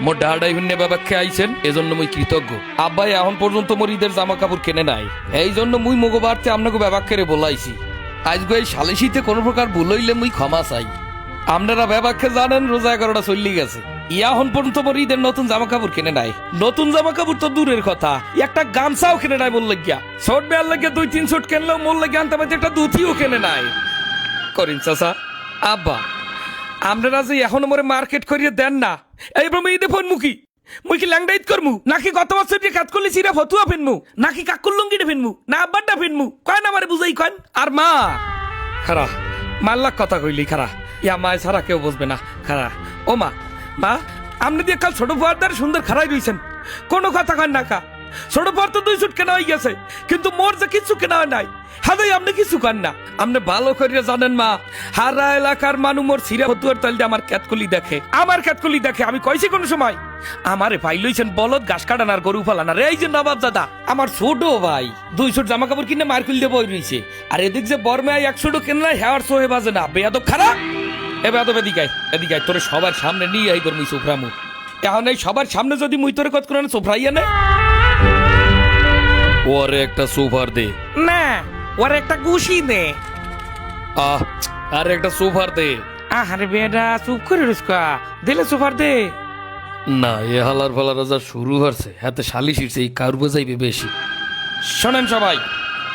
মোর ডাহাডাই ভিন্নে বাবাকে আইছেন এজন্য মুই কৃতজ্ঞ। আব্বাই এখন পর্যন্ত মোর ঈদের জামা কাপড় কেনে নাই, এই জন্য মুই মগবারতে আপনাকে বাবাকে বলাইছি। আজকে এই সালিশিতে কোনো প্রকার ভুল হইলে মুই ক্ষমা চাই। আপনারা বাবাকে জানেন রোজা 11টা চল্লি গেছে, এখন পর্যন্ত মোর ঈদের নতুন জামা কাপড় কেনে নাই। নতুন জামা কাপড় তো দূরের কথা, একটা গামছাও কেনে নাই মোর লাগিয়া। শর্ট বেয়ার লাগিয়া 2-3 শর্ট কেনলেও মোর লাগিয়া আনতে পারছে, একটা ধুতিও কেনে নাই। করিন চাচা, আব্বা আপনারা যে এখনো মোরে মার্কেট করিয়ে দেন না, এইবার ঈদে ফোন মুখী মুই কি ল্যাংডা ঈদ করমু, নাকি গত বছর যে কাজ করলি সিরা ফতুয়া ফেনমু, নাকি কাকুর লুঙ্গিটা ফেনমু, না আব্বারটা ফেনমু, কয় না আমারে বুঝাই কন। আর মা খারা মাল্লাক কথা কইলি খারা, ইয়া মায় ছাড়া কেউ বুঝবে না খারা। ও মা, মা আপনি দিয়ে কাল ছোট ফুয়ারদার সুন্দর খারাই রইছেন, কোনো কথা কন না কা। ছোট ফুয়ার তো 2 সুট কেনা হয়ে গেছে, কিন্তু মোর যে কিছু কেনা হয় নাই, হাদাই আপনি কিছু কন না। আপনি ভালো করিয়া জানেন মা, হারা এলাকার মানুষ মোর সিরা ফতুয়ার তালতে আমার ক্যাতকলি দেখে, আমার ক্যাতকলি দেখে। আমি কইছি কোন সময় আমারে ভাই লইছেন বলদ ঘাস কাটানার গরু ফালানার, এই যে নবাব দাদা আমার ছোট ভাই 2 সুট জামা কাপড় কিনে মার্কুল দিয়ে বই রইছে, আর এদিক যে বর্মে 1 সুটও কেন নাই, হেয়ার সোহে বাজে না। বেয়াদব খারাপ, এ বেয়াদব এদিকায় তোরে সবার সামনে নিয়ে আইবার মুই সোফরামু। এখন এই সবার সামনে যদি মুই তোরে কত করে সোফরাইয়া নে, ওরে একটা সোফার দে না, ওরে একটা গুশি দে, আরে একটা সোফার দে। আরে বেটা চুপ করে রুস্কা, দিলে সোফার দে না। এ হালার ফালার রাজা শুরু হচ্ছে, হাতে শালি শিরছে, এই কার বোঝাইবে বেশি। শোনেন সবাই,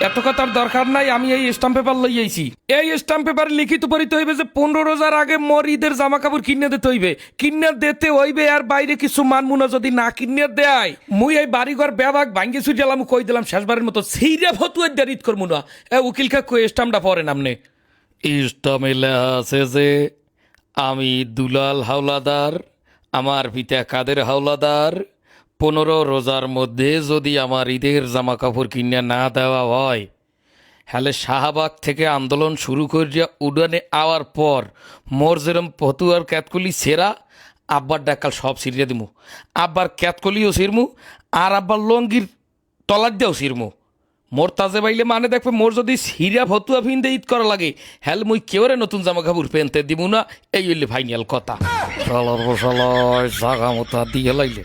এত কথার দরকার নাই। আমি এই স্টাম্প পেপার লই আইছি, এই স্টাম্প পেপারে লিখিত পড়িতে হইবে যে 15 রোজার আগে মোর ঈদের জামা কাপড় কিনে দিতে হইবে, কিনে দিতে হইবে। আর বাইরে কিছু মানমুনা যদি না কিনে দেয়, মুই এই বাড়িঘর ব্যাবাক ভাঙ্গি ছুটি এলাম, কই দিলাম শেষবারের মতো সেইরা ফতুয়ার দিয়ে ঈদ করবো না। এ উকিল কাকু স্টাম্পটা পড়েন আপনি। স্টাম্পে লেখা আছে যে আমি দুলাল হাওলাদার, আমার পিতা কাদের হাওলাদার, 15 রোজার মধ্যে যদি আমার ঈদের জামা কাপড় কিনে না দেওয়া হয়, হলে শাহবাগ থেকে আন্দোলন শুরু করিয়া উডানে আওয়ার পর মোর যেরম ফতুয়ার ক্যাতকলি সেরা, আব্বার ডাকাল সব সিরিয়া দিমু। আব্বার ক্যাতকলিও সিরমু, আর আব্বার লঙ্গির তলার দিয়েও সিরমু। মোর তাজে বাইলে মানে দেখবে, মোর যদি সিরা ফতুয়া ফিনতে ঈদ করা লাগে, হ্যাল মুই কেউরে নতুন জামা কাপড় পেনতে দিব না। এই হইলে ফাইনাল কথা। জাগা মতো দিয়ে লাইলে